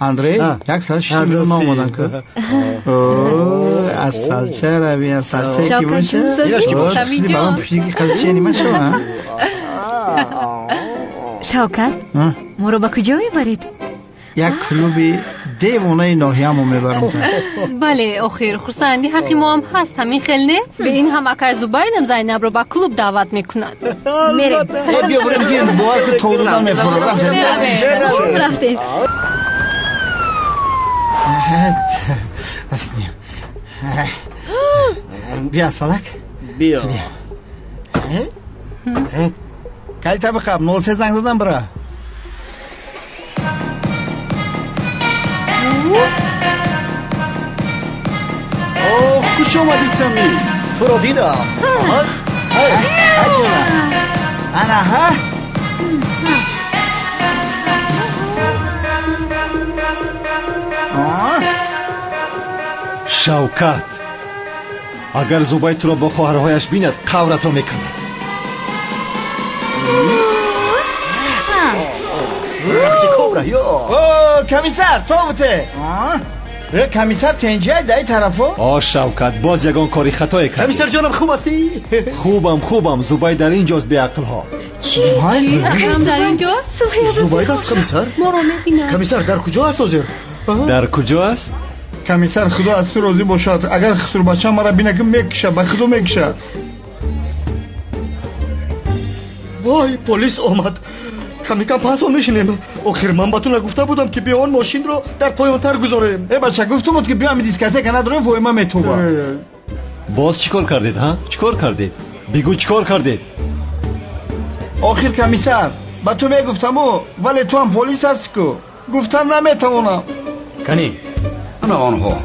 اندری یک سال 6 میلیون آمدن که اصل چه روی اصل چه کی باشه برام پیشی قضیه نیمه شو شوکت ما رو با کجا میبرید؟ یک کلوبی دیوانه ناحیه‌مو میبرم. بله آخر خرسندی حقی ما هم هست همین خیلی نه به این هم اکای زبایدم زینب رو با کلوب دعوت میکنن. میریم بیا بریم با که تولدان میفرم رفتیم اسنیم بیا سالک بیا کلی تا بخواب 03 زنگ دادم برا خوش اومدی سمی تو رو دیدم انا ها شوکت اگر زوبای تو رو با خواهرهایش بیند قورت رو میکنه کمیسر تو بوده کمیسر تنجه دای طرفو شوکت باز یگان کاری خطای کردی کمیسر جانم خوب هستی؟ خوبم زوبای در اینجاست بی عقل ها چی؟ هم در اینجاست؟ زوبای هست کمیسر؟ ما رو میبینم کمیسر در کجا هست آزر؟ در کجا است؟ کمیسر خدا از تو راضی باشد اگر خسرو بچه مرا بینه که میکشه به خدا میکشه وای پلیس آمد کمی کم پس میشینیم آخر من با تو نگفته بودم که بیا اون ماشین رو در پایانتر گذاریم ای بچه گفتم بود که بیا همین دیسکتک نداریم وای من میتوبه باز چیکار کردید ها؟ چیکار کردید؟ بگو چیکار کردید؟ آخر کمیسر با تو میگفتم ولی تو هم پلیس هستی که گفتن نمیتوانم کنی انا آنها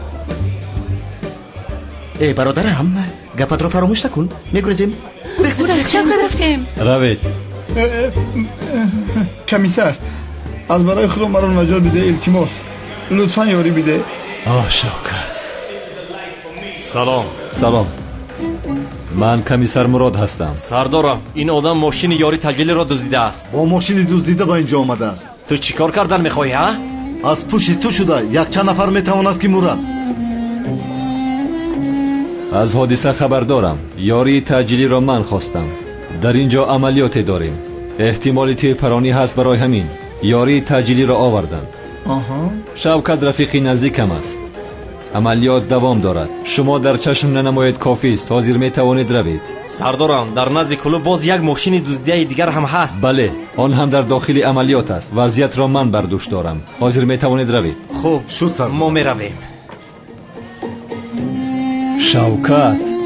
ای برادرم گپت رو فراموش نکن میگریزیم رفتیم روید کمیسر از برای خودم مرا نجات بده التماس لطفا یاری بده شوکت سلام من کمیسر مراد هستم سردارم این آدم ماشین یاری تجلی را دزدیده است با ماشین دزدیده با اینجا آمده است تو چیکار کردن میخوای ها؟ از پشت تو شده یک چند نفر میتواند که مرد از حادثه خبر دارم یاری تجلی را من خواستم در اینجا عملیاتی داریم احتمالی تیرپرانی هست برای همین یاری تجلی را آوردند شوکت رفیقی نزدیکم است عملیات دوام دارد شما در چشم ننماید کافی است حاضر میتوانید روید سردارم در نزد کلوب باز یک ماشین دزدیده دیگر هم هست بله آن هم در داخل عملیات است وضعیت را من بر دوش دارم حاضر میتوانید روید خوب شد ما میرویم شوکت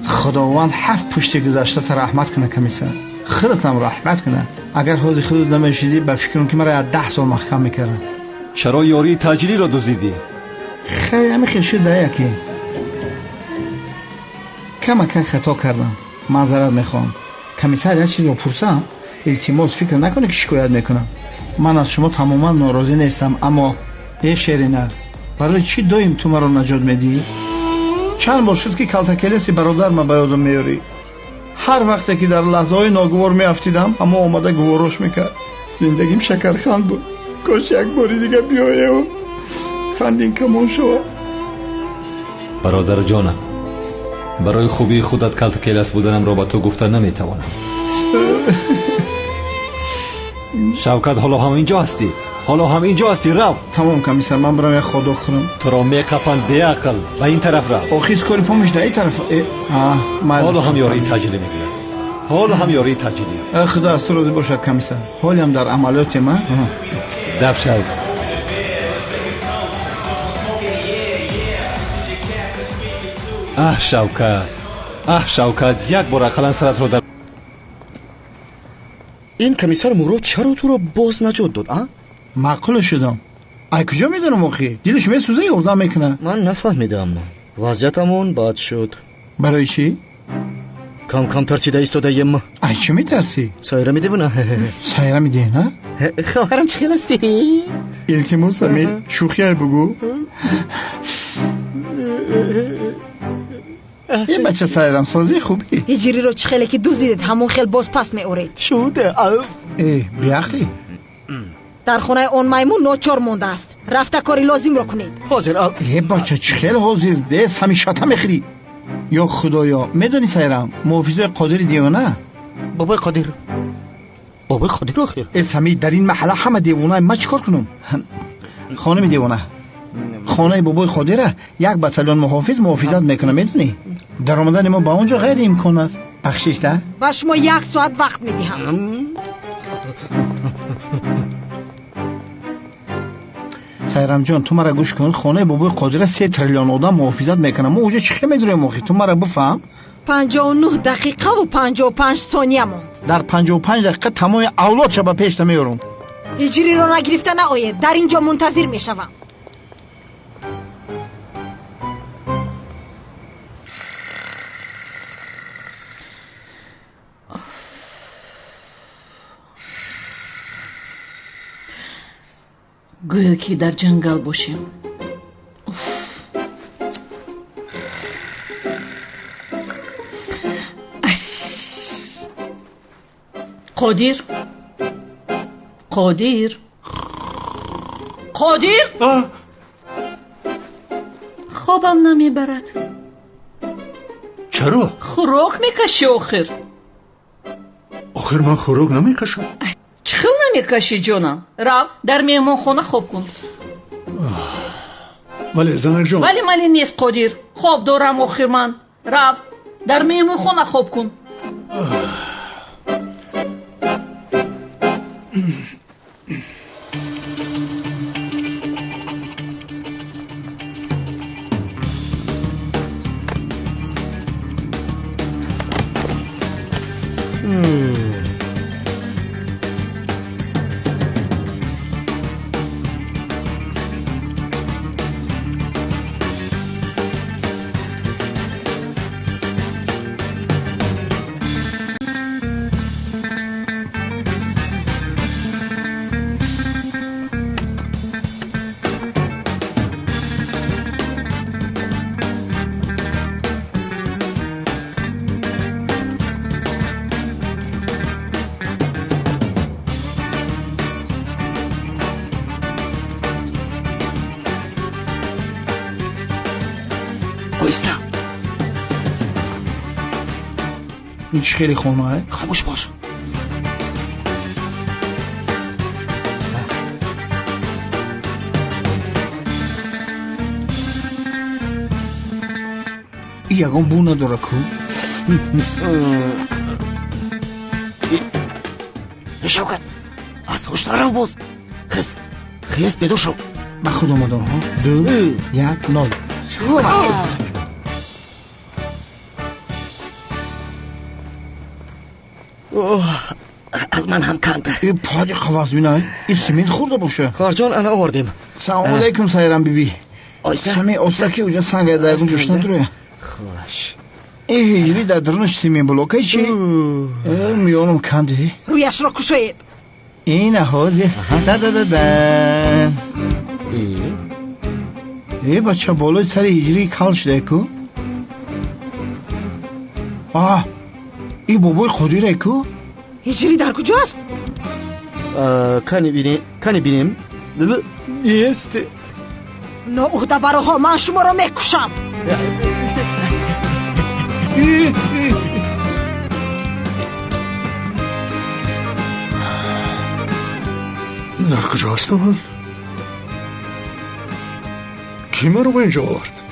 خداوند 7 پشت گذشته تا رحمت کنه کمیسر خودت هم رحمت کنه اگر حوض خودت نمیشیدی به فکرم که مرا 10 سال محکم میکردن چرا یاری تجلی را دزدیدی خیلی همین شده یکی کمک خطا کردم معذرت میخوام کمیسر یک چیزی رو پرسم التماس فکر نکنه که شکایت میکنم من از شما تماما ناراضی نیستم اما یه شیرینر برای چی دایم تو مرا نجات میدی چند بار شد که کلتکلیسی برادر ما به یادم میاری هر وقتی که در لحظه های ناگوار میافتیدم اما آمده گواراش میکرد زندگیم شکرخند بود کاش یک باری دیگه بیایه و خندین کمان شود برادر جانم برای خوبی خودت کلتکلیس بودنم را با تو گفته نمیتوانم شوکت حالا هم اینجا هستی رو تمام کمیسر من برام یک خدا خورم تو را میقپند بی عقل به این طرف رو آخیز کاری پامش در این طرف حالا هم یاری تجلی میگیره خدا از تو راضی باشد کمیسر حالی هم در عملیات من دب شد شوکت یک بار اقلا سرت رو در این کمیسر مراد چرا تو رو باز نجات داد معقول شدم ای کجا میدونم آخی دیلش میسوزه یردم میکنه من نفهمیدم وضعیتمون بد شد برای چی؟ کم ترسیده ایستاده یم ای چی میترسی؟ سایره میده بونه سایره میده نه؟ خواهرم چه خیل هستی؟ التماس همی شوخی های بگو یه بچه سایرم سازی خوبی هجری رو چه خیلی که دوست دیدید همون خیل باز پس می اورید شده بیاخی در خونه اون میمون نوچار مونده است رفته کاری لازم رو کنید حاضر یه بچه چه خیلی حاضر ده سمیشتا میخری یا خدایا میدونی سایرم محافظه قادر دیوانه بابای قادر آخر سمی در این محله همه دیوانه ما چیکار کنم خانم دیوانه خانه بابای قادره یک بتالون محافظت میکنه میدونی در آمدن ما با اونجا غیر امکان است بخشش ده و شما 1 ساعت وقت میدیم سایرم جان تو مرا گوش کن خانه بابای قادره 3 تریلیون آدم محافظت میکنه ما اونجا چی میدونیم مخی تو مرا بفهم 59 دقیقه و 55 ثانیه موند در 55 دقیقه تمام اولاد شب پیش میارم هجری رو نگرفته نآید در اینجا منتظر میشوم گویا که در جنگل باشیم قادر خوابم نمیبرد چرا؟ خوراک میکشی آخر من خوراک نمیکشم چخیل نمیکشی جانم رو در میهمان خانه خواب کن ولی زنک جان ولی نیست قادر خواب دارم آخر من رو در میهمان خانه خواب کن این چی خیلی خونه خاموش باش این یکم بو نداره کو شوکت از هشدارم باز خیس بدو شو با خود آمدن ها 2 1 0 از من هم کنده این پاک خواست بینای این سیمین خورده باشه کارجان انا آوردیم سلام علیکم سایرم بیبی آیسا سمی اصلاکی اوجا سنگ دایگون جوش نداره خوش این هجری در درنش سیمین بلوکه چی؟ میانم کنده رویش را کشید این حوزه دادادادن ای بچه بالای سر هجری کل شده کو این بابای قادره کو هجری در کجاست؟ کنی بینیم نیست ناعهده براها من شما را میکشم در کجا هستم من؟ کی من رو به اینجا آورد؟